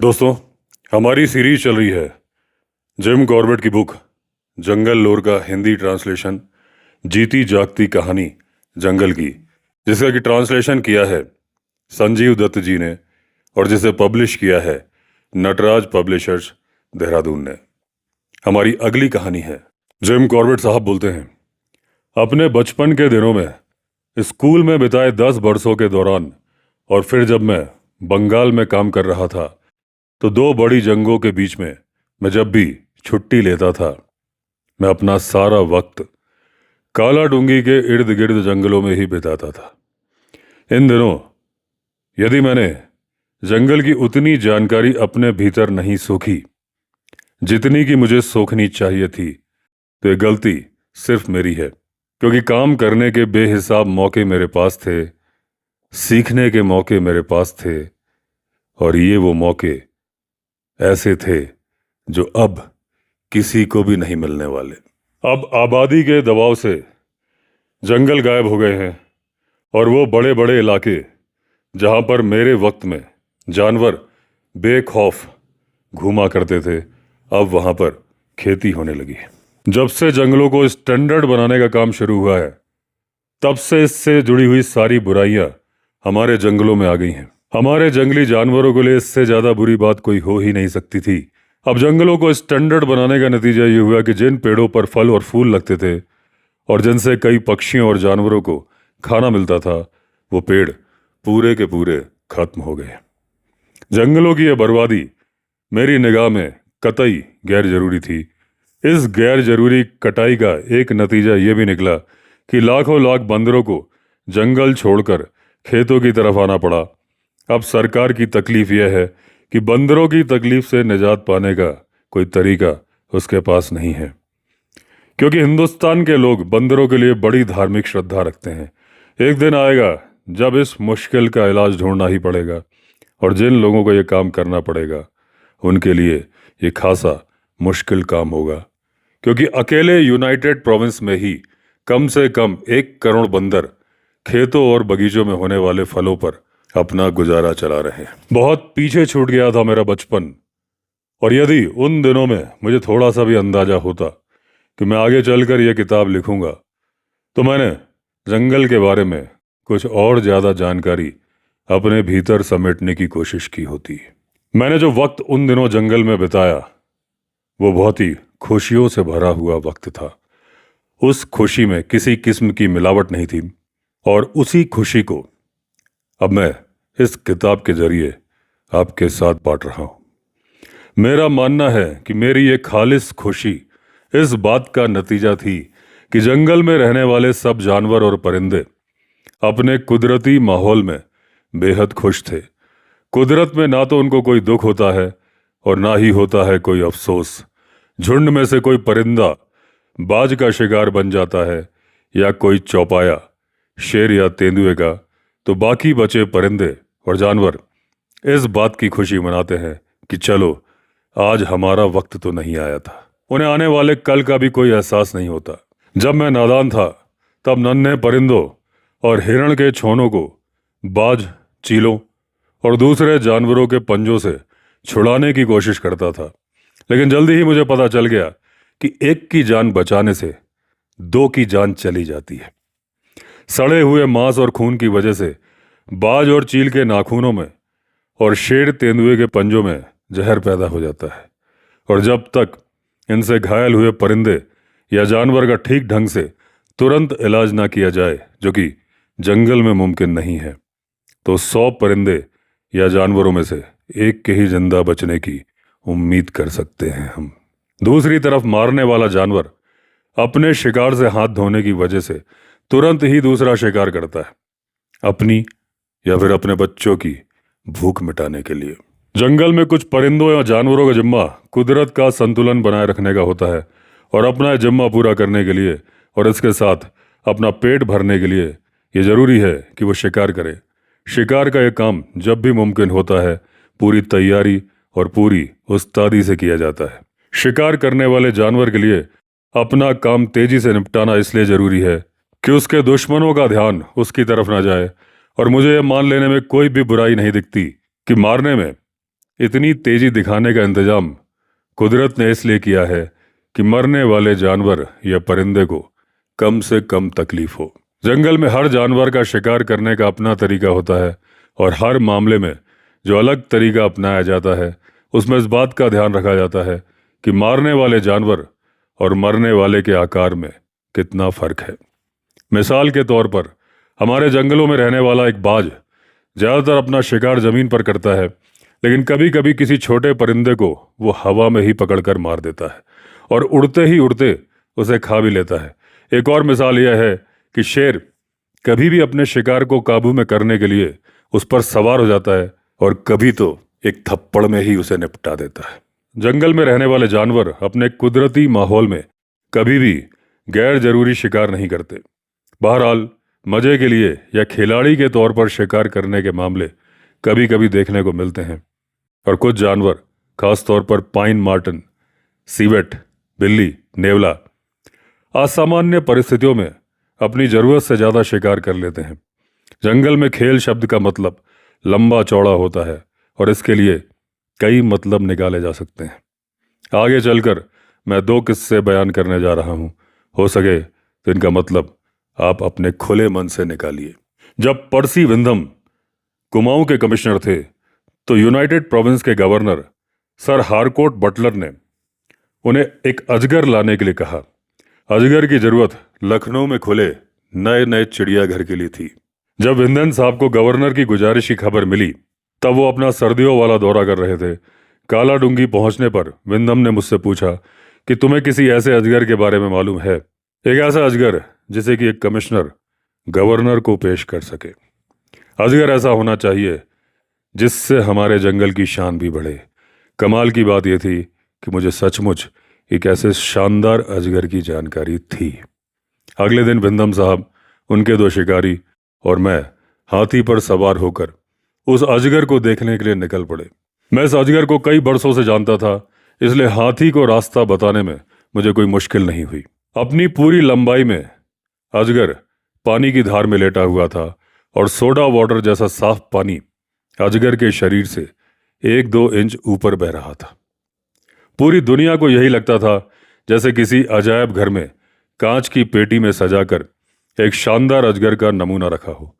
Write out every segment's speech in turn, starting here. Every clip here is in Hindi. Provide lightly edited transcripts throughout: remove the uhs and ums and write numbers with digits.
दोस्तों, हमारी सीरीज चल रही है जिम कॉर्बेट की बुक जंगल लोर का हिंदी ट्रांसलेशन जीती जागती कहानी जंगल की, जिसका कि ट्रांसलेशन किया है संजीव दत्त जी ने और जिसे पब्लिश किया है नटराज पब्लिशर्स देहरादून ने। हमारी अगली कहानी है। जिम कॉर्बेट साहब बोलते हैं, अपने बचपन के दिनों में स्कूल में बिताए 10 वर्षों के दौरान और फिर जब मैं बंगाल में काम कर रहा था तो 2 बड़ी जंगों के बीच में मैं जब भी छुट्टी लेता था, मैं अपना सारा वक्त काला डूंगी के इर्द गिर्द जंगलों में ही बिताता था। इन दिनों यदि मैंने जंगल की उतनी जानकारी अपने भीतर नहीं सोखी जितनी कि मुझे सोखनी चाहिए थी, तो ये गलती सिर्फ मेरी है, क्योंकि काम करने के बेहिसाब मौके मेरे पास थे, सीखने के मौके मेरे पास थे, और ये वो मौके ऐसे थे जो अब किसी को भी नहीं मिलने वाले। अब आबादी के दबाव से जंगल गायब हो गए हैं और वो बड़े बड़े इलाके जहां पर मेरे वक्त में जानवर बेखौफ घूमा करते थे, अब वहां पर खेती होने लगी है। जब से जंगलों को स्टैंडर्ड बनाने का काम शुरू हुआ है, तब से इससे जुड़ी हुई सारी बुराइयां हमारे जंगलों में आ गई हैं। हमारे जंगली जानवरों के लिए इससे ज्यादा बुरी बात कोई हो ही नहीं सकती थी। अब जंगलों को स्टैंडर्ड बनाने का नतीजा ये हुआ कि जिन पेड़ों पर फल और फूल लगते थे और जिनसे कई पक्षियों और जानवरों को खाना मिलता था, वो पेड़ पूरे के पूरे खत्म हो गए। जंगलों की यह बर्बादी मेरी निगाह में कतई गैर जरूरी थी। इस गैर जरूरी कटाई का एक नतीजा ये भी निकला कि लाखों लाख बंदरों को जंगल छोड़कर खेतों की तरफ आना पड़ा। अब सरकार की तकलीफ यह है कि बंदरों की तकलीफ से निजात पाने का कोई तरीका उसके पास नहीं है, क्योंकि हिंदुस्तान के लोग बंदरों के लिए बड़ी धार्मिक श्रद्धा रखते हैं। एक दिन आएगा जब इस मुश्किल का इलाज ढूंढना ही पड़ेगा, और जिन लोगों को यह काम करना पड़ेगा उनके लिए ये खासा मुश्किल काम होगा, क्योंकि अकेले यूनाइटेड प्रोविंस में ही कम से कम 1 करोड़ बंदर खेतों और बगीचों में होने वाले फलों पर अपना गुजारा चला रहे हैं। बहुत पीछे छूट गया था मेरा बचपन, और यदि उन दिनों में मुझे थोड़ा सा भी अंदाजा होता कि मैं आगे चलकर यह किताब लिखूंगा, तो मैंने जंगल के बारे में कुछ और ज्यादा जानकारी अपने भीतर समेटने की कोशिश की होती। मैंने जो वक्त उन दिनों जंगल में बिताया वो बहुत ही खुशियों से भरा हुआ वक्त था। उस खुशी में किसी किस्म की मिलावट नहीं थी, और उसी खुशी को अब मैं इस किताब के जरिए आपके साथ बांट रहा हूं। मेरा मानना है कि मेरी ये खालिस खुशी इस बात का नतीजा थी कि जंगल में रहने वाले सब जानवर और परिंदे अपने कुदरती माहौल में बेहद खुश थे। कुदरत में ना तो उनको कोई दुख होता है और ना ही होता है कोई अफसोस। झुंड में से कोई परिंदा बाज का शिकार बन जाता है या कोई चौपाया शेर या तेंदुए का, तो बाकी बचे परिंदे और जानवर इस बात की खुशी मनाते हैं कि चलो आज हमारा वक्त तो नहीं आया था। उन्हें आने वाले कल का भी कोई एहसास नहीं होता। जब मैं नादान था तब नन्हे परिंदों और हिरण के छोनों को बाज, चीलों और दूसरे जानवरों के पंजों से छुड़ाने की कोशिश करता था, लेकिन जल्दी ही मुझे पता चल गया कि एक की जान बचाने से 2 की जान चली जाती है। सड़े हुए मांस और खून की वजह से बाज और चील के नाखूनों में और शेर तेंदुए के पंजों में जहर पैदा हो जाता है, और जब तक इनसे घायल हुए परिंदे या जानवर का ठीक ढंग से तुरंत इलाज ना किया जाए, जो कि जंगल में मुमकिन नहीं है, तो 100 परिंदे या जानवरों में से एक के ही जिंदा बचने की उम्मीद कर सकते हैं हम। दूसरी तरफ मारने वाला जानवर अपने शिकार से हाथ धोने की वजह से तुरंत ही दूसरा शिकार करता है, अपनी या फिर अपने बच्चों की भूख मिटाने के लिए। जंगल में कुछ परिंदों या जानवरों का जिम्मा कुदरत का संतुलन बनाए रखने का होता है, और अपना जिम्मा पूरा करने के लिए और इसके साथ अपना पेट भरने के लिए ये जरूरी है कि वो शिकार करे। शिकार का यह काम जब भी मुमकिन होता है पूरी तैयारी और पूरी उस्तादी से किया जाता है। शिकार करने वाले जानवर के लिए अपना काम तेजी से निपटाना इसलिए जरूरी है कि उसके दुश्मनों का ध्यान उसकी तरफ ना जाए, और मुझे यह मान लेने में कोई भी बुराई नहीं दिखती कि मारने में इतनी तेजी दिखाने का इंतजाम कुदरत ने इसलिए किया है कि मरने वाले जानवर या परिंदे को कम से कम तकलीफ हो। जंगल में हर जानवर का शिकार करने का अपना तरीका होता है और हर मामले में जो अलग तरीका अपनाया जाता है उसमें इस बात का ध्यान रखा जाता है कि मारने वाले जानवर और मरने वाले के आकार में कितना फर्क है। मिसाल के तौर पर हमारे जंगलों में रहने वाला एक बाज ज्यादातर अपना शिकार जमीन पर करता है, लेकिन कभी कभी किसी छोटे परिंदे को वो हवा में ही पकड़कर मार देता है और उड़ते ही उड़ते उसे खा भी लेता है। एक और मिसाल यह है कि शेर कभी भी अपने शिकार को काबू में करने के लिए उस पर सवार हो जाता है और कभी तो एक थप्पड़ में ही उसे निपटा देता है। जंगल में रहने वाले जानवर अपने कुदरती माहौल में कभी भी गैर जरूरी शिकार नहीं करते। बहरहाल मजे के लिए या खिलाड़ी के तौर पर शिकार करने के मामले कभी कभी देखने को मिलते हैं और कुछ जानवर, खास तौर पर पाइन मार्टन, सीवेट, बिल्ली, नेवला असामान्य परिस्थितियों में अपनी जरूरत से ज्यादा शिकार कर लेते हैं। जंगल में खेल शब्द का मतलब लंबा चौड़ा होता है और इसके लिए कई मतलब निकाले जा सकते हैं। आगे चलकर मैं 2 किस्से बयान करने जा रहा हूं। हो सके तो इनका मतलब आप अपने खुले मन से निकालिए। जब पर्सी विंधम कुमाऊं के कमिश्नर थे तो यूनाइटेड प्रोविंस के गवर्नर सर हारकोट बटलर ने उन्हें एक अजगर लाने के लिए कहा। अजगर की जरूरत लखनऊ में खुले नए नए चिड़ियाघर के लिए थी। जब विंधन साहब को गवर्नर की गुजारिश की खबर मिली तब वो अपना सर्दियों वाला दौरा कर रहे थे। काला डूंगी पहुंचने पर विंधम ने मुझसे पूछा कि तुम्हें किसी ऐसे अजगर के बारे में मालूम है, एक ऐसा अजगर जिसे कि एक कमिश्नर गवर्नर को पेश कर सके। अजगर ऐसा होना चाहिए जिससे हमारे जंगल की शान भी बढ़े। कमाल की बात यह थी कि मुझे सचमुच एक ऐसे शानदार अजगर की जानकारी थी। अगले दिन विंधम साहब, उनके 2 शिकारी और मैं हाथी पर सवार होकर उस अजगर को देखने के लिए निकल पड़े। मैं इस अजगर को कई बरसों से जानता था, इसलिए हाथी को रास्ता बताने में मुझे कोई मुश्किल नहीं हुई। अपनी पूरी लंबाई में अजगर पानी की धार में लेटा हुआ था और सोडा वाटर जैसा साफ पानी अजगर के शरीर से 1-2 इंच ऊपर बह रहा था। पूरी दुनिया को यही लगता था जैसे किसी अजायब घर में कांच की पेटी में सजाकर एक शानदार अजगर का नमूना रखा हो।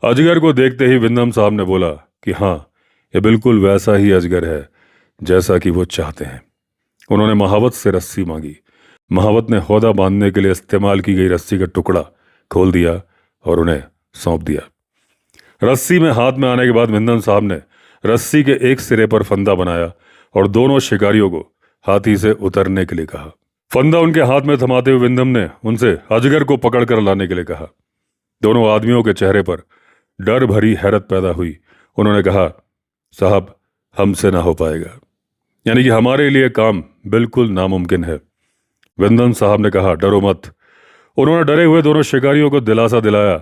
अजगर को देखते ही विंधम साहब ने बोला कि हाँ, ये बिल्कुल वैसा ही अजगर है जैसा कि वो चाहते हैं। उन्होंने महावत से रस्सी मांगी। महावत ने हौदा बांधने के लिए इस्तेमाल की गई रस्सी का टुकड़ा खोल दिया और उन्हें सौंप दिया। रस्सी में हाथ में आने के बाद विंधम साहब ने रस्सी के एक सिरे पर फंदा बनाया और दोनों शिकारियों को हाथी से उतरने के लिए कहा। फंदा उनके हाथ में थमाते हुए विंधम ने उनसे अजगर को पकड़कर लाने के लिए कहा। दोनों आदमियों के चेहरे पर डर भरी हैरत पैदा हुई। उन्होंने कहा, साहब, हमसे ना हो पाएगा, यानी कि हमारे लिए काम बिल्कुल नामुमकिन है। विंधम साहब ने कहा, डरो मत। उन्होंने डरे हुए दोनों शिकारियों को दिलासा दिलाया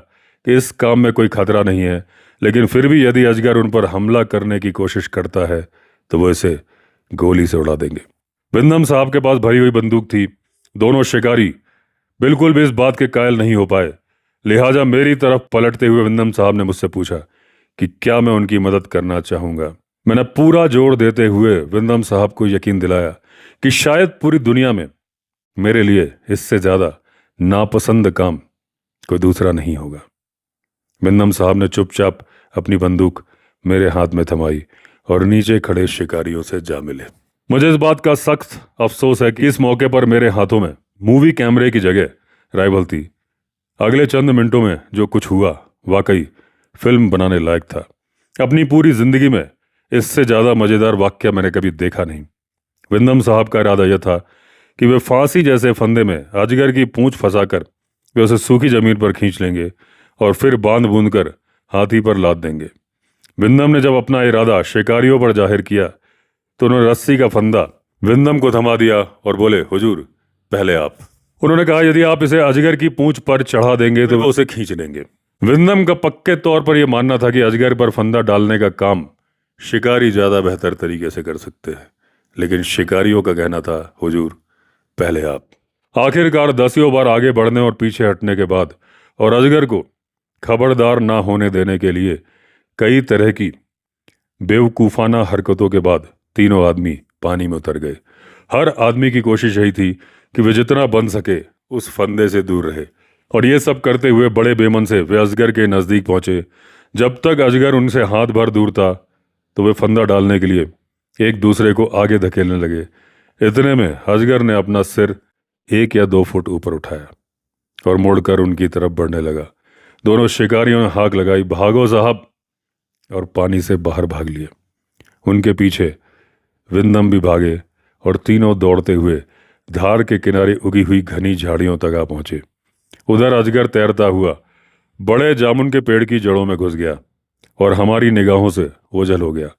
कि इस काम में कोई खतरा नहीं है, लेकिन फिर भी यदि अजगर उन पर हमला करने की कोशिश करता है तो वो इसे गोली से उड़ा देंगे। विंधम साहब के पास भरी हुई बंदूक थी। दोनों शिकारी बिल्कुल भी इस बात के कायल नहीं हो पाए। लिहाजा मेरी तरफ पलटते हुए विंधम साहब ने मुझसे पूछा कि क्या मैं उनकी मदद करना चाहूंगा। मैंने पूरा जोर देते हुए विंधम साहब को यकीन दिलाया कि शायद पूरी दुनिया में मेरे लिए इससे ज्यादा नापसंद काम कोई दूसरा नहीं होगा। विंधम साहब ने चुपचाप अपनी बंदूक मेरे हाथ में थमाई और नीचे खड़े शिकारियों से जा मिले। मुझे इस बात का सख्त अफसोस है कि इस मौके पर मेरे हाथों में मूवी कैमरे की जगह राइफल थी। अगले चंद मिनटों में जो कुछ हुआ वाकई फिल्म बनाने लायक था। अपनी पूरी जिंदगी में इससे ज्यादा मजेदार वाक्य मैंने कभी देखा नहीं। विंधम साहब का इरादा यह था कि वे फांसी जैसे फंदे में अजगर की पूंछ फंसाकर वे उसे सूखी जमीन पर खींच लेंगे और फिर बांध बूंद कर हाथी पर लाद देंगे। विंधम ने जब अपना इरादा शिकारियों पर जाहिर किया तो उन्होंने रस्सी का फंदा विंधम को थमा दिया और बोले, हुजूर, पहले आप। उन्होंने कहा, यदि आप इसे अजगर की पूंछ पर चढ़ा देंगे तो वो उसे खींच लेंगे। विंधम का पक्के तौर पर यह मानना था कि अजगर पर फंदा डालने का काम शिकारी ज्यादा बेहतर तरीके से कर सकते हैं, लेकिन शिकारियों का कहना था, हुजूर, पहले आप। आखिरकार 10 बार आगे बढ़ने और पीछे हटने के बाद और अजगर को खबरदार ना होने देने के लिए कई तरह की बेवकूफ़ाना हरकतों के बाद तीनों आदमी पानी में उतर गए। हर आदमी की कोशिश यही थी कि वे जितना बन सके उस फंदे से दूर रहे, और ये सब करते हुए बड़े बेमन से वे अजगर के नज़दीक पहुंचे। जब तक अजगर उनसे हाथ भर दूर था तो वे फंदा डालने के लिए एक दूसरे को आगे धकेलने लगे। इतने में अजगर ने अपना सिर 1 या 2 फुट ऊपर उठाया और मुड़कर उनकी तरफ बढ़ने लगा। दोनों शिकारियों ने हाक लगाई, भागो साहब, और पानी से बाहर भाग लिए। उनके पीछे विंदम भी भागे और तीनों दौड़ते हुए धार के किनारे उगी हुई घनी झाड़ियों तक आ पहुंचे। उधर अजगर तैरता हुआ बड़े जामुन के पेड़ की जड़ों में घुस गया और हमारी निगाहों से ओझल हो गया।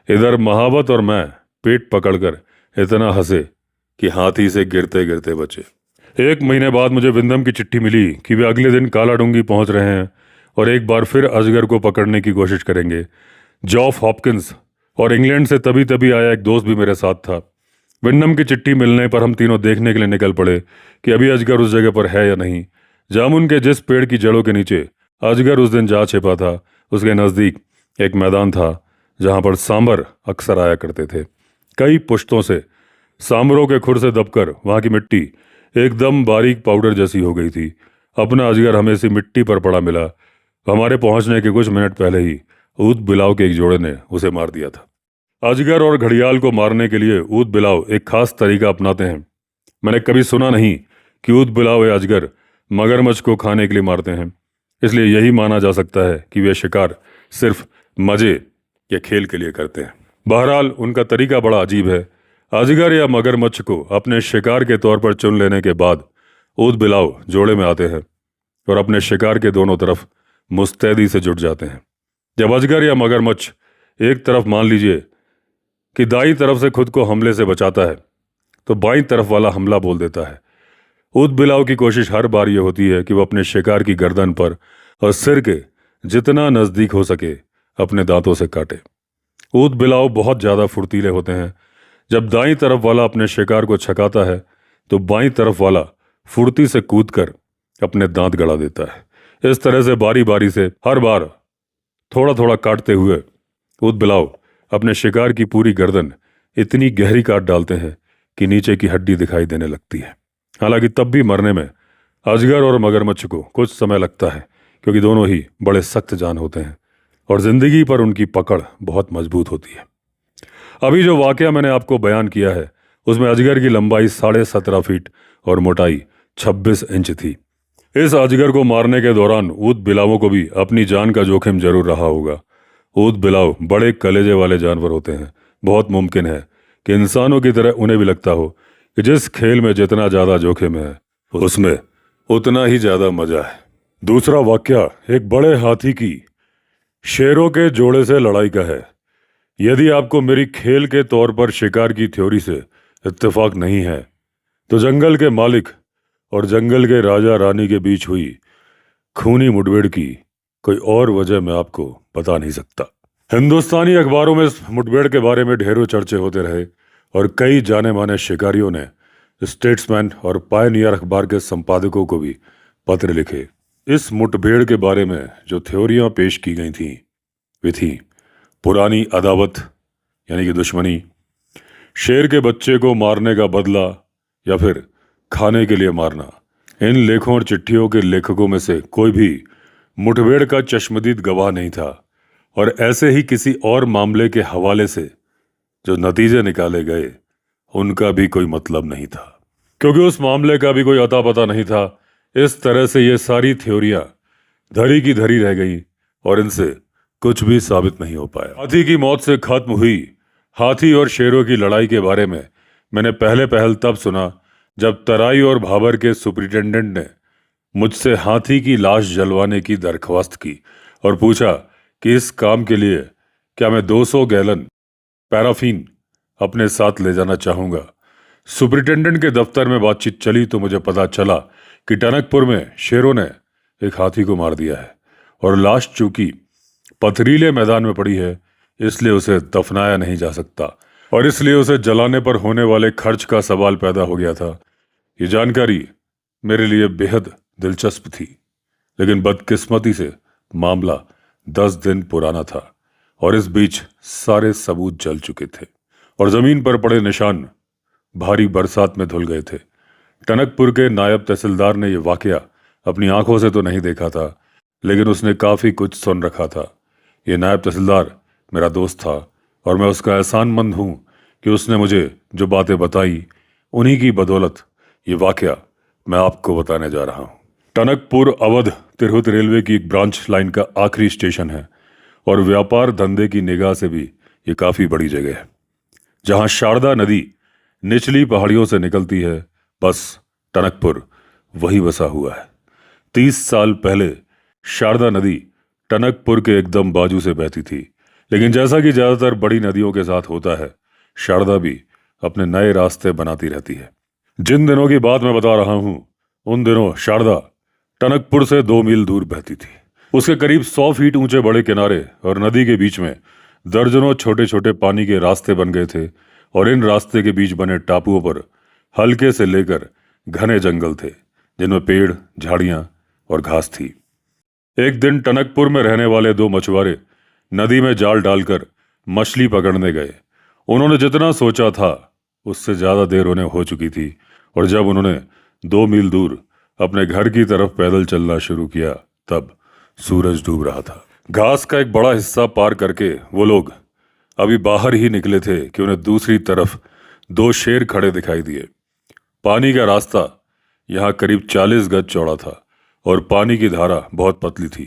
इधर महावत और मैं पेट पकड़कर इतना हंसे कि हाथी से गिरते गिरते बचे। 1 महीने बाद मुझे विंदम की चिट्ठी मिली कि वे अगले दिन काला डूंगी पहुंच रहे हैं और एक बार फिर अजगर को पकड़ने की कोशिश करेंगे। जॉफ हॉपकिंस और इंग्लैंड से तभी तभी आया एक दोस्त भी मेरे साथ था। विंडम की चिट्ठी मिलने पर हम तीनों देखने के लिए निकल पड़े कि अभी अजगर उस जगह पर है या नहीं। जामुन के जिस पेड़ की जड़ों के नीचे अजगर उस दिन जा छिपा था, उसके नज़दीक एक मैदान था जहां पर सांबर अक्सर आया करते थे। कई पुश्तों से सांबरों के खुर से दबकर वहां की मिट्टी एकदम बारीक पाउडर जैसी हो गई थी। अपना अजगर हमें इसी मिट्टी पर पड़ा मिला। हमारे पहुंचने के कुछ मिनट पहले ही ऊद बिलाव के एक जोड़े ने उसे मार दिया था। अजगर और घड़ियाल को मारने के लिए ऊद बिलाव एक खास तरीका अपनाते हैं। मैंने कभी सुना नहीं कि ऊद बिलाव या अजगर मगरमच्छ को खाने के लिए मारते हैं, इसलिए यही माना जा सकता है कि वे शिकार सिर्फ मजे या खेल के लिए करते हैं। बहरहाल उनका तरीका बड़ा अजीब है। अजगर या मगरमच्छ को अपने शिकार के तौर पर चुन लेने के बाद ऊद बिलाव जोड़े में आते हैं और अपने शिकार के दोनों तरफ मुस्तैदी से जुट जाते हैं। जब अजगर या मगरमच्छ एक तरफ मान लीजिए कि दाईं तरफ से खुद को हमले से बचाता है तो बाईं तरफ वाला हमला बोल देता है। ऊद बिलाव की कोशिश हर बार यह होती है कि वह अपने शिकार की गर्दन पर और सिर के जितना नजदीक हो सके अपने दांतों से काटे। ऊद बिलाव बहुत ज्यादा फुर्तीले होते हैं। जब दाईं तरफ वाला अपने शिकार को छकाता है तो बाईं तरफ वाला फुर्ती से कूदकर अपने दांत गड़ा देता है। इस तरह से बारी बारी से हर बार थोड़ा थोड़ा काटते हुए ऊद बिलाव अपने शिकार की पूरी गर्दन इतनी गहरी काट डालते हैं कि नीचे की हड्डी दिखाई देने लगती है। हालांकि तब भी मरने में अजगर और मगरमच्छ को कुछ समय लगता है, क्योंकि दोनों ही बड़े सख्त जान होते हैं और जिंदगी पर उनकी पकड़ बहुत मजबूत होती है। अभी जो वाकया मैंने आपको बयान किया है उसमें अजगर की लंबाई 17.5 फीट और मोटाई 26 इंच थी। इस अजगर को मारने के दौरान ऊद बिलावों को भी अपनी जान का जोखिम जरूर रहा होगा। ऊद बिलाव बड़े कलेजे वाले जानवर होते हैं। बहुत मुमकिन है कि इंसानों की तरह उन्हें भी लगता हो कि जिस खेल में जितना ज्यादा जोखिम है उसमें उतना ही ज्यादा मजा है। दूसरा वाकया एक बड़े हाथी की शेरों के जोड़े से लड़ाई का है। यदि आपको मेरी खेल के तौर पर शिकार की थ्योरी से इत्तेफाक नहीं है तो जंगल के मालिक और जंगल के राजा रानी के बीच हुई खूनी मुठभेड़ की कोई और वजह मैं आपको बता नहीं सकता। हिंदुस्तानी अखबारों में इस मुठभेड़ के बारे में ढेरों चर्चे होते रहे और कई जाने माने शिकारियों ने स्टेट्समैन और पायनियर अखबार के संपादकों को भी पत्र लिखे। इस मुठभेड़ के बारे में जो थ्योरियां पेश की गई थीं वे थी पुरानी अदावत यानी कि दुश्मनी, शेर के बच्चे को मारने का बदला या फिर खाने के लिए मारना। इन लेखों और चिट्ठियों के लेखकों में से कोई भी मुठभेड़ का चश्मदीद गवाह नहीं था और ऐसे ही किसी और मामले के हवाले से जो नतीजे निकाले गए उनका भी कोई मतलब नहीं था, क्योंकि उस मामले का भी कोई अता पता नहीं था। इस तरह से ये सारी थ्योरियां धरी की धरी रह गई और इनसे कुछ भी साबित नहीं हो पाया। हाथी की मौत से खत्म हुई हाथी और शेरों की लड़ाई के बारे में मैंने पहले पहल तब सुना जब तराई और भाबर के सुपरिटेंडेंट ने मुझसे हाथी की लाश जलवाने की दरख्वास्त की और पूछा कि इस काम के लिए क्या मैं 200 गैलन पैराफिन अपने साथ ले जाना चाहूँगा। सुपरिटेंडेंट के दफ्तर में बातचीत चली तो मुझे पता चला कि टनकपुर में शेरों ने एक हाथी को मार दिया है और लाश चूंकि पथरीले मैदान में पड़ी है इसलिए उसे दफनाया नहीं जा सकता और इसलिए उसे जलाने पर होने वाले खर्च का सवाल पैदा हो गया था। ये जानकारी मेरे लिए बेहद दिलचस्प थी, लेकिन बदकिस्मती से मामला 10 दिन पुराना था और इस बीच सारे सबूत जल चुके थे और जमीन पर पड़े निशान भारी बरसात में धुल गए थे। टनकपुर के नायब तहसीलदार ने यह वाकया अपनी आंखों से तो नहीं देखा था, लेकिन उसने काफी कुछ सुन रखा था। ये नायब तहसीलदार मेरा दोस्त था और मैं उसका एहसानमंद हूं कि उसने मुझे जो बातें बताई, उन्हीं की बदौलत ये वाकया मैं आपको बताने जा रहा हूं। टनकपुर अवध तिरहुत रेलवे की एक ब्रांच लाइन का आखिरी स्टेशन है और व्यापार धंधे की निगाह से भी ये काफी बड़ी जगह है। जहां शारदा नदी निचली पहाड़ियों से निकलती है, बस टनकपुर वही बसा हुआ है। 30 साल पहले शारदा नदी टनकपुर के एकदम बाजू से बहती थी, लेकिन जैसा कि ज्यादातर बड़ी नदियों के साथ होता है, शारदा भी अपने नए रास्ते बनाती रहती है। जिन दिनों की बात मैं बता रहा हूं, उन दिनों शारदा टनकपुर से 2 मील दूर बहती थी। उसके करीब 100 फीट ऊंचे बड़े किनारे और नदी के बीच में दर्जनों छोटे छोटे पानी के रास्ते बन गए थे और इन रास्ते के बीच बने टापुओं पर हल्के से लेकर घने जंगल थे, जिनमें पेड़, झाड़ियां और घास थी। एक दिन टनकपुर में रहने वाले 2 मछुआरे नदी में जाल डालकर मछली पकड़ने गए। उन्होंने जितना सोचा था उससे ज्यादा देर उन्हें हो चुकी थी और जब उन्होंने 2 मील दूर अपने घर की तरफ पैदल चलना शुरू किया, तब सूरज डूब रहा था। घास का एक बड़ा हिस्सा पार करके वो लोग अभी बाहर ही निकले थे कि उन्हें दूसरी तरफ 2 शेर खड़े दिखाई दिए। पानी का रास्ता यहाँ करीब 40 गज चौड़ा था और पानी की धारा बहुत पतली थी।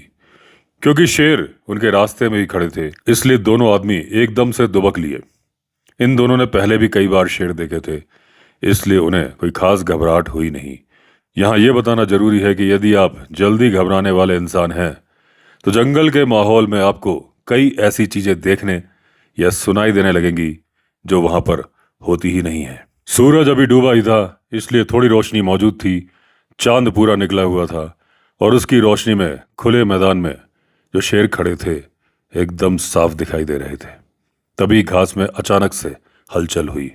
क्योंकि शेर उनके रास्ते में ही खड़े थे, इसलिए दोनों आदमी एकदम से दुबक लिए। इन दोनों ने पहले भी कई बार शेर देखे थे, इसलिए उन्हें कोई खास घबराहट हुई नहीं। यहाँ यह बताना जरूरी है कि यदि आप जल्दी घबराने वाले इंसान हैं, तो जंगल के माहौल में आपको कई ऐसी चीजें देखने या सुनाई देने लगेंगी जो वहां पर होती ही नहीं है। सूरज अभी डूबा ही था, इसलिए थोड़ी रोशनी मौजूद थी। चांद पूरा निकला हुआ था और उसकी रोशनी में खुले मैदान में जो शेर खड़े थे एकदम साफ दिखाई दे रहे थे। तभी घास में अचानक से हलचल हुई।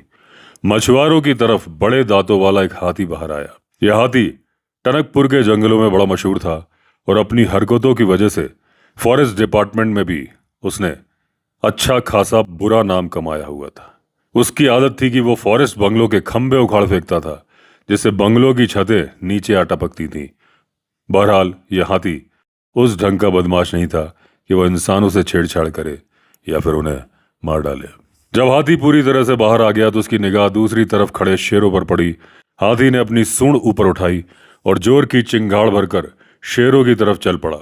मछुआरों की तरफ बड़े दांतों वाला एक हाथी बाहर आया। यह हाथी टनकपुर के जंगलों में बड़ा मशहूर था और अपनी हरकतों की वजह से फॉरेस्ट डिपार्टमेंट में भी उसने अच्छा खासा बुरा नाम कमाया हुआ था। उसकी आदत थी कि वो फॉरेस्ट बंगलों के खंभे उखाड़ फेंकता था, जिससे बंगलों की छतें नीचे आ टपकती थीं। बहरहाल यह हाथी उस ढंग का बदमाश नहीं था कि वह इंसानों से छेड़छाड़ करे या फिर उन्हें मार डाले। जब हाथी पूरी तरह से बाहर आ गया तो उसकी निगाह दूसरी तरफ खड़े शेरों पर पड़ी। हाथी ने अपनी सूंड ऊपर उठाई और जोर की चिंगाड़ भरकर शेरों की तरफ चल पड़ा।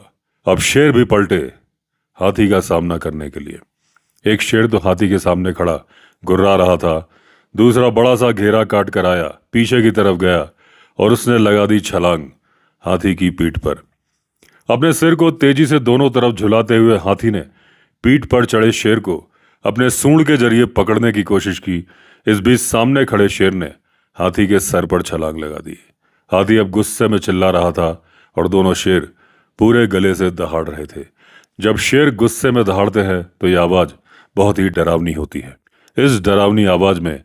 अब शेर भी पलटे हाथी का सामना करने के लिए। एक शेर तो हाथी के सामने खड़ा गुर्रा रहा था, दूसरा बड़ा सा घेरा काट कर आया, पीछे की तरफ गया और उसने लगा दी छलांग हाथी की पीठ पर। अपने सिर को तेजी से दोनों तरफ झुलाते हुए हाथी ने पीठ पर चढ़े शेर को अपने सूंड के जरिए पकड़ने की कोशिश की। इस बीच सामने खड़े शेर ने हाथी के सर पर छलांग लगा दी। हाथी अब गुस्से में चिल्ला रहा था और दोनों शेर पूरे गले से दहाड़ रहे थे। जब शेर गुस्से में दहाड़ते हैं तो यह आवाज बहुत ही डरावनी होती है। इस डरावनी आवाज में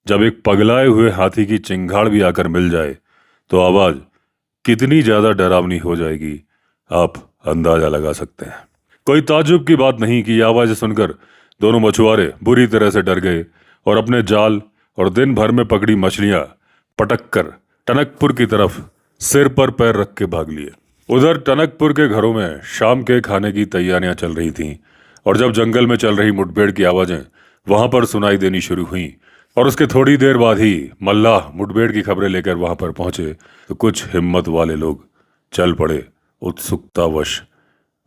जब एक पगलाए हुए हाथी की चिंगाड़ भी आकर मिल जाए तो आवाज कितनी ज्यादा डरावनी हो जाएगी, आप अंदाजा लगा सकते हैं। कोई ताज्जुब की बात नहीं कि यह आवाज सुनकर दोनों मछुआरे बुरी तरह से डर गए और अपने जाल और दिन भर में पकड़ी मछलियां पटक कर टनकपुर की तरफ सिर पर पैर रख के भाग लिए। उधर टनकपुर के घरों में शाम के खाने की तैयारियां चल रही थीं और जब जंगल में चल रही मुठभेड़ की आवाजें वहां पर सुनाई देनी शुरू हुई और उसके थोड़ी देर बाद ही मल्लाह मुठभेड़ की खबरें लेकर वहां पर पहुंचे तो कुछ हिम्मत वाले लोग चल पड़े उत्सुकतावश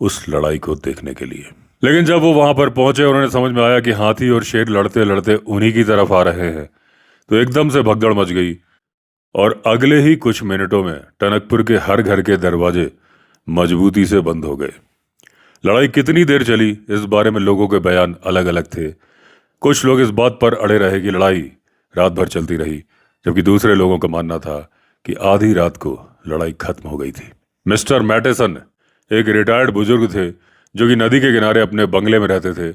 उस लड़ाई को देखने के लिए। लेकिन जब वो वहां पर पहुंचे और उन्हें समझ में आया कि हाथी और शेर लड़ते लड़ते उन्हीं की तरफ आ रहे हैं, तो एकदम से भगदड़ मच गई और अगले ही कुछ मिनटों में टनकपुर के हर घर के दरवाजे मजबूती से बंद हो गए। लड़ाई कितनी देर चली, इस बारे में लोगों के बयान अलग अलग थे। कुछ लोग इस बात पर अड़े रहे कि लड़ाई रात भर चलती रही, जबकि दूसरे लोगों का मानना था कि आधी रात को लड़ाई खत्म हो गई थी। मिस्टर मैटेसन एक रिटायर्ड बुजुर्ग थे जो कि नदी के किनारे अपने बंगले में रहते थे।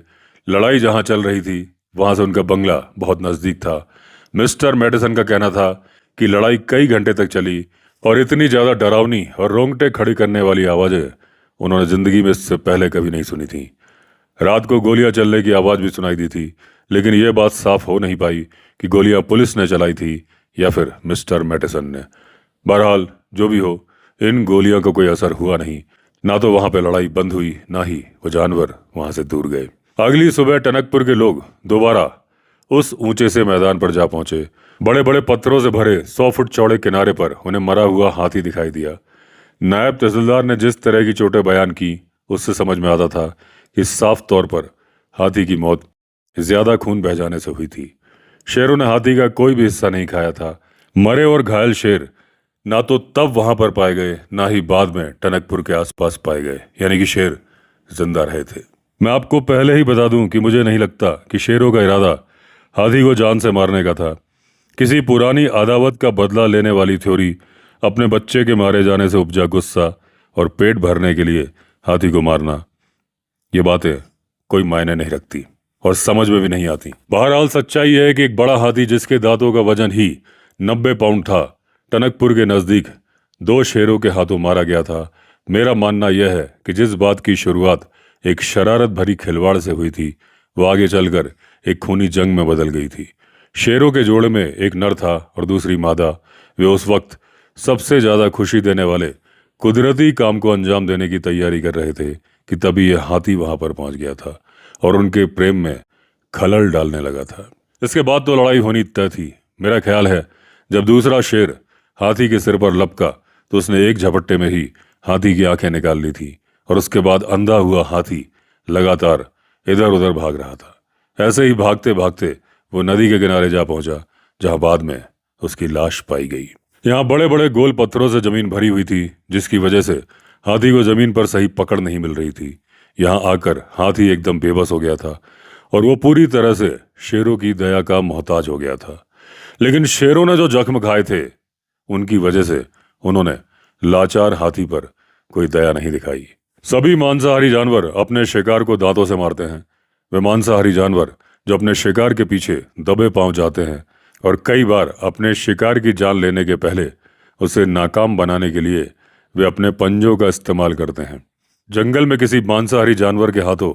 लड़ाई जहां चल रही थी वहां से उनका बंगला बहुत नजदीक था। मिस्टर मैटेसन का कहना था कि लड़ाई कई घंटे तक चली और इतनी ज्यादा डरावनी और रोंगटे खड़ी करने वाली आवाजें उन्होंने जिंदगी में इससे पहले कभी नहीं सुनी थी। रात को गोलियां चलने की आवाज भी सुनाई दी थी, लेकिन यह बात साफ हो नहीं पाई कि गोलियां पुलिस ने चलाई थी या फिर मिस्टर मैटिसन ने। बहरहाल जो भी हो, इन गोलियों का कोई असर हुआ नहीं। ना तो वहां पे लड़ाई बंद हुई, ना ही वो जानवर वहां से दूर गए। अगली सुबह टनकपुर के लोग दोबारा उस ऊंचे से मैदान पर जा पहुंचे। बड़े बड़े पत्थरों से भरे 100 फुट चौड़े किनारे पर उन्हें मरा हुआ हाथी दिखाई दिया। नायब तहसीलदार ने जिस तरह की चोटें बयान की, उससे समझ में आता था कि साफ तौर पर हाथी की मौत ज्यादा खून बह जाने से हुई थी। शेरों ने हाथी का कोई भी हिस्सा नहीं खाया था। मरे और घायल शेर ना तो तब वहां पर पाए गए, ना ही बाद में टनकपुर के आसपास पाए गए, यानी कि शेर जिंदा रहे थे। मैं आपको पहले ही बता दूं कि मुझे नहीं लगता कि शेरों का इरादा हाथी को जान से मारने का था। किसी पुरानी अदावत का बदला लेने वाली थ्योरी, अपने बच्चे के मारे जाने से उपजा गुस्सा और पेट भरने के लिए हाथी को मारना, ये बातें कोई मायने नहीं रखती और समझ में भी नहीं आती। बहरहाल सच्चाई है कि एक बड़ा हाथी जिसके दांतों का वजन ही 90 पाउंड था, टनकपुर के नजदीक 2 शेरों के हाथों मारा गया था। मेरा मानना यह है कि जिस बात की शुरुआत एक शरारत भरी खिलवाड़ से हुई थी, वो आगे चलकर एक खूनी जंग में बदल गई थी। शेरों के जोड़े में एक नर था और दूसरी मादा। वे उस वक्त सबसे ज्यादा खुशी देने वाले कुदरती काम को अंजाम देने की तैयारी कर रहे थे कि तभी यह हाथी वहां पर पहुंच गया था और उनके प्रेम में खलल डालने लगा था। इसके बाद तो लड़ाई होनी तय थी। मेरा ख्याल है जब दूसरा शेर हाथी के सिर पर लपका तो उसने एक झपट्टे में ही हाथी की आंखें निकाल ली थी और उसके बाद अंधा हुआ हाथी लगातार इधर उधर भाग रहा था। ऐसे ही भागते भागते वो नदी के किनारे जा पहुंचा, जहां बाद में उसकी लाश पाई गई। यहाँ बड़े बड़े गोल पत्थरों से जमीन भरी हुई थी, जिसकी वजह से हाथी को जमीन पर सही पकड़ नहीं मिल रही थी। यहाँ आकर हाथी एकदम बेबस हो गया था और वो पूरी तरह से शेरों की दया का मोहताज हो गया था। लेकिन शेरों ने जो जख्म खाए थे, उनकी वजह से उन्होंने लाचार हाथी पर कोई दया नहीं दिखाई। सभी मांसाहारी जानवर अपने शिकार को दांतों से मारते हैं। वे मांसाहारी जानवर जो अपने शिकार के पीछे दबे पांव जाते हैं और कई बार अपने शिकार की जान लेने के पहले उसे नाकाम बनाने के लिए वे अपने पंजों का इस्तेमाल करते हैं। जंगल में किसी मांसाहारी जानवर के हाथों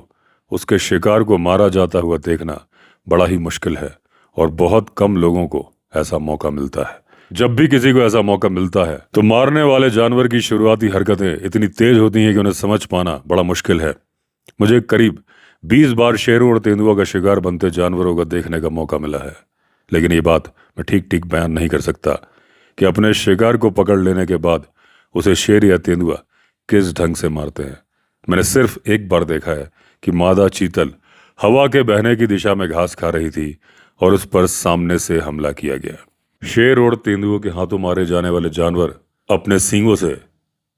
उसके शिकार को मारा जाता हुआ देखना बड़ा ही मुश्किल है और बहुत कम लोगों को ऐसा मौका मिलता है। जब भी किसी को ऐसा मौका मिलता है तो मारने वाले जानवर की शुरुआती हरकतें इतनी तेज होती हैं कि उन्हें समझ पाना बड़ा मुश्किल है। मुझे करीब 20 बार शेरों और तेंदुओं का शिकार बनते जानवरों को देखने का मौका मिला है, लेकिन ये बात मैं ठीक ठीक बयान नहीं कर सकता कि अपने शिकार को पकड़ लेने के बाद उसे शेर या तेंदुआ किस ढंग से मारते हैं। मैंने सिर्फ एक बार देखा है कि मादा चीतल हवा के बहने की दिशा में घास खा रही थी और उस पर सामने से हमला किया गया। शेर और तेंदुओं के हाथों मारे जाने वाले जानवर अपने सींगों से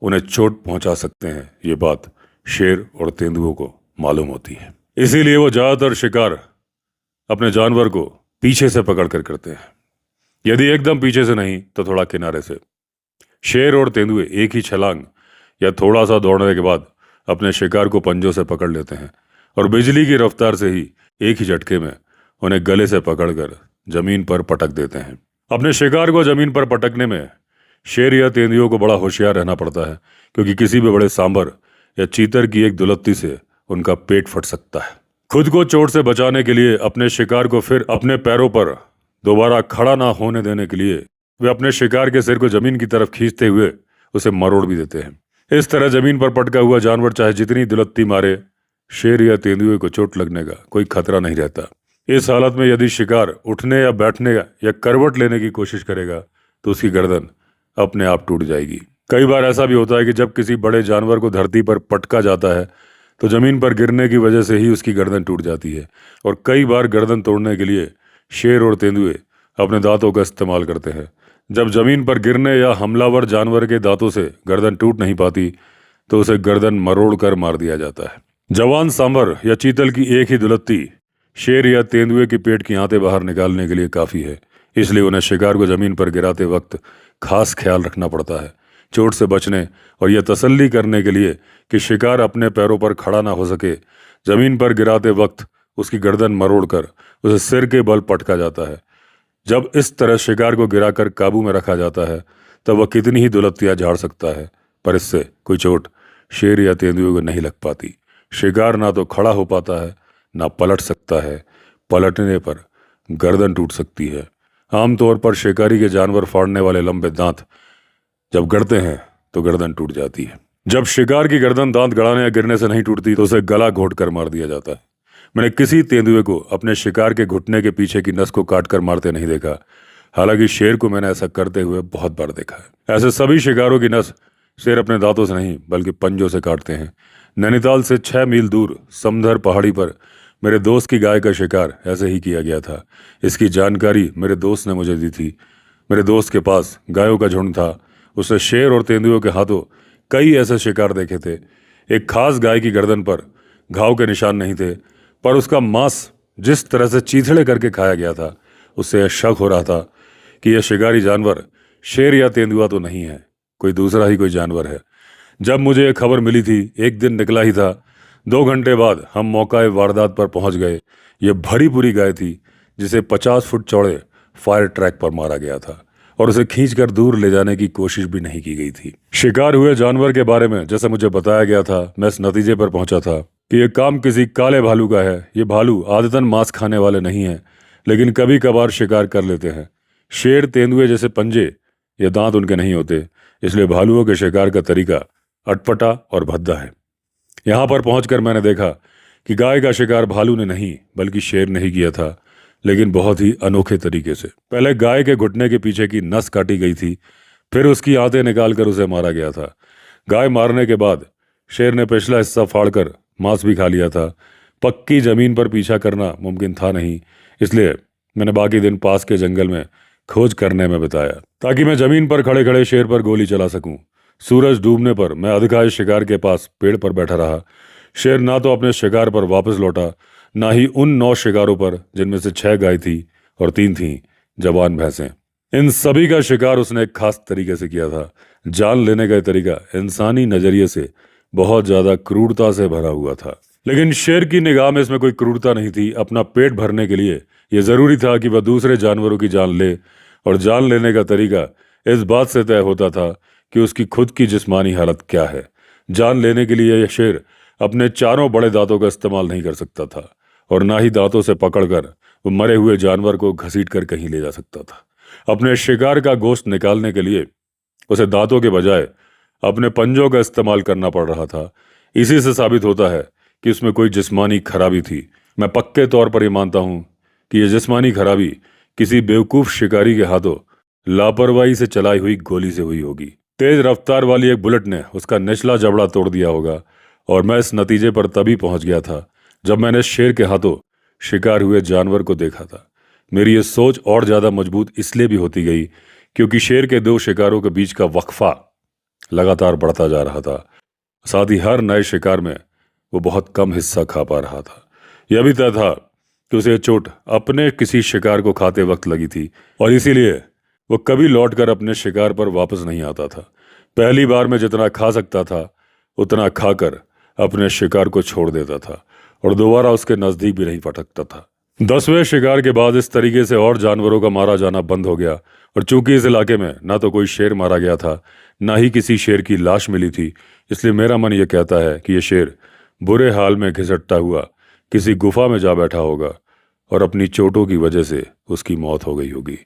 उन्हें चोट पहुंचा सकते हैं, ये बात शेर और तेंदुओं को मालूम होती है। इसीलिए वो ज्यादातर शिकार अपने जानवर को पीछे से पकड़कर करते हैं, यदि एकदम पीछे से नहीं तो थोड़ा किनारे से। शेर और तेंदुए एक ही छलांग या थोड़ा सा दौड़ने के बाद अपने शिकार को पंजों से पकड़ लेते हैं और बिजली की रफ्तार से ही एक ही झटके में उन्हें गले से पकड़कर जमीन पर पटक देते हैं। अपने शिकार को जमीन पर पटकने में शेर या तेंदुओं को बड़ा होशियार रहना पड़ता है, क्योंकि किसी भी बड़े सांबर या चीतर की एक दुलत्ती से उनका पेट फट सकता है। खुद को चोट से बचाने के लिए अपने शिकार को फिर अपने पैरों पर दोबारा खड़ा ना होने देने के लिए वे अपने शिकार के सिर को जमीन की तरफ खींचते हुए उसे मरोड़ भी देते हैं। इस तरह जमीन पर पटका हुआ जानवर चाहे जितनी दुलत्ती मारे, शेर या तेंदुए को चोट लगने का कोई खतरा नहीं रहता। इस हालत में यदि शिकार उठने या बैठने या करवट लेने की कोशिश करेगा तो उसकी गर्दन अपने आप टूट जाएगी। कई बार ऐसा भी होता है कि जब किसी बड़े जानवर को धरती पर पटका जाता है तो जमीन पर गिरने की वजह से ही उसकी गर्दन टूट जाती है और कई बार गर्दन तोड़ने के लिए शेर और तेंदुए अपने दांतों का इस्तेमाल करते हैं। जब जमीन पर गिरने या हमलावर जानवर के दांतों से गर्दन टूट नहीं पाती तो उसे गर्दन मरोड़ कर मार दिया जाता है। जवान सांभर या चीतल की एक ही दुलत्ती शेर या तेंदुए की पेट की आंतें बाहर निकालने के लिए काफी है, इसलिए उन्हें शिकार को जमीन पर गिराते वक्त खास ख्याल रखना पड़ता है। चोट से बचने और यह तसल्ली करने के लिए कि शिकार अपने पैरों पर खड़ा ना हो सके, जमीन पर गिराते वक्त उसकी गर्दन मरोड़कर उसे सिर के बल पटका जाता है। जब इस तरह शिकार को गिराकर काबू में रखा जाता है तब वह कितनी ही दुलत्तियां झाड़ सकता है, पर इससे कोई चोट शेर या तेंदुए को नहीं लग पाती। शिकार ना तो खड़ा हो पाता है, ना पलट सकता है। पलटने पर गर्दन टूट सकती है। आमतौर पर शिकारी के जानवर फाड़ने वाले लंबे दांत जब गड़ते हैं तो गर्दन टूट जाती है। जब शिकार की गर्दन दांत गड़ाने या गिरने से नहीं टूटती तो उसे गला घोट कर मार दिया जाता है। मैंने किसी तेंदुए को अपने शिकार के घुटने के पीछे की नस को काट कर मारते नहीं देखा। हालांकि शेर को मैंने ऐसा करते हुए बहुत बार देखा है। ऐसे सभी शिकारों की नस शेर अपने दांतों से नहीं बल्कि पंजों से काटते हैं। नैनीताल से 6 मील दूर समधर पहाड़ी पर मेरे दोस्त की गाय का शिकार ऐसे ही किया गया था। इसकी जानकारी मेरे दोस्त ने मुझे दी थी। मेरे दोस्त के पास गायों का झुंड था। उसने शेर और तेंदुओं के हाथों कई ऐसे शिकार देखे थे। एक खास गाय की गर्दन पर घाव के निशान नहीं थे, पर उसका मांस जिस तरह से चीथड़े करके खाया गया था, उससे यह शक हो रहा था कि यह शिकारी जानवर शेर या तेंदुआ तो नहीं है, कोई दूसरा ही कोई जानवर है। जब मुझे यह खबर मिली थी, एक दिन निकला ही था। 2 घंटे बाद हम मौका वारदात पर पहुंच गए। यह भरी पूरी गाय थी जिसे 50 फुट चौड़े फायर ट्रैक पर मारा गया था और उसे खींचकर दूर ले जाने की कोशिश भी नहीं की गई थी। शिकार हुए जानवर के बारे में जैसा मुझे बताया गया था, मैं इस नतीजे पर पहुंचा था कि यह काम किसी काले भालू का है। ये भालू आदतन मांस खाने वाले नहीं हैं, लेकिन कभी कभार शिकार कर लेते हैं। शेर तेंदुए जैसे पंजे या दांत उनके नहीं होते, इसलिए भालुओं के शिकार का तरीका अटपटा और भद्दा है। यहाँ पर पहुंचकर मैंने देखा कि गाय का शिकार भालू ने नहीं बल्कि शेर ने ही किया था, लेकिन बहुत ही अनोखे तरीके से। पहले गाय के घुटने के पीछे की नस काटी गई थी, फिर उसकी आंतें निकालकर उसे मारा गया था। गाय मारने के बाद शेर ने पिछला हिस्सा फाड़कर मांस भी खा लिया था। पक्की जमीन पर पीछा करना मुमकिन था नहीं, इसलिए मैंने बाकी दिन पास के जंगल में खोज करने में बिताया ताकि मैं जमीन पर खड़े खड़े शेर पर गोली चला सकूं। सूरज डूबने पर मैं अधिकांश शिकार के पास पेड़ पर बैठा रहा। शेर ना तो अपने शिकार पर वापस लौटा, ना ही उन 9 शिकारों पर जिनमें से 6 गाय थी और 3 थीं जवान भैंसें। इन सभी का शिकार उसने एक खास तरीके से किया था। जान लेने का तरीका इंसानी नजरिए से बहुत ज्यादा क्रूरता से भरा हुआ था, लेकिन शेर की निगाह में इसमें कोई क्रूरता नहीं थी। अपना पेट भरने के लिए यह जरूरी था कि वह दूसरे जानवरों की जान ले, और जान लेने का तरीका इस बात से तय होता था कि उसकी खुद की जिस्मानी हालत क्या है। जान लेने के लिए यह शेर अपने चारों बड़े दांतों का इस्तेमाल नहीं कर सकता था, और ना ही दांतों से पकड़कर वो मरे हुए जानवर को घसीट कर कहीं ले जा सकता था। अपने शिकार का गोश्त निकालने के लिए उसे दांतों के बजाय अपने पंजों का इस्तेमाल करना पड़ रहा था। इसी से साबित होता है कि उसमें कोई जिस्मानी खराबी थी। मैं पक्के तौर पर यह मानता हूं कि यह जिस्मानी खराबी किसी बेवकूफ शिकारी के हाथों लापरवाही से चलाई हुई गोली से हुई होगी। तेज रफ्तार वाली एक बुलेट ने उसका निचला जबड़ा तोड़ दिया होगा, और मैं इस नतीजे पर तभी पहुंच गया था जब मैंने शेर के हाथों शिकार हुए जानवर को देखा था। मेरी ये सोच और ज्यादा मजबूत इसलिए भी होती गई क्योंकि शेर के 2 शिकारों के बीच का वक्फा लगातार बढ़ता जा रहा था। साथ ही हर नए शिकार में वो बहुत कम हिस्सा खा पा रहा था। यह भी तय था कि उसे चोट अपने किसी शिकार को खाते वक्त लगी थी, और इसीलिए वो कभी लौटकर अपने शिकार पर वापस नहीं आता था। पहली बार में जितना खा सकता था उतना खाकर अपने शिकार को छोड़ देता था, और दोबारा उसके नजदीक भी नहीं पटकता था। 10वें शिकार के बाद इस तरीके से और जानवरों का मारा जाना बंद हो गया, और चूंकि इस इलाके में ना तो कोई शेर मारा गया था, ना ही किसी शेर की लाश मिली थी, इसलिए मेरा मन यह कहता है कि यह शेर बुरे हाल में घिसटता हुआ किसी गुफा में जा बैठा होगा, और अपनी चोटों की वजह से उसकी मौत हो गई होगी।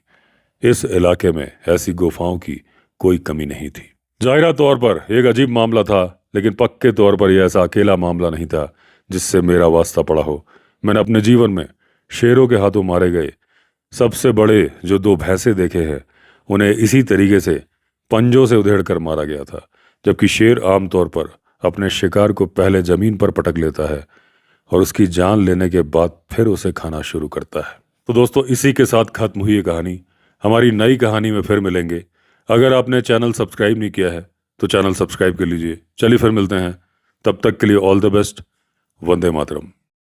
इस इलाके में ऐसी गुफाओं की कोई कमी नहीं थी। जाहिरा तौर पर एक अजीब मामला था, लेकिन पक्के तौर पर यह ऐसा अकेला मामला नहीं था जिससे मेरा वास्ता पड़ा हो। मैंने अपने जीवन में शेरों के हाथों मारे गए सबसे बड़े जो 2 भैंसे देखे हैं, उन्हें इसी तरीके से पंजों से उधेड़ कर मारा गया था, जबकि शेर आमतौर पर अपने शिकार को पहले जमीन पर पटक लेता है और उसकी जान लेने के बाद फिर उसे खाना शुरू करता है। तो दोस्तों, इसी के साथ खत्म हुई ये कहानी। हमारी नई कहानी में फिर मिलेंगे। अगर आपने चैनल सब्सक्राइब नहीं किया है तो चैनल सब्सक्राइब कर लीजिए। चलिए फिर मिलते हैं, तब तक के लिए all the best. Vande Mataram.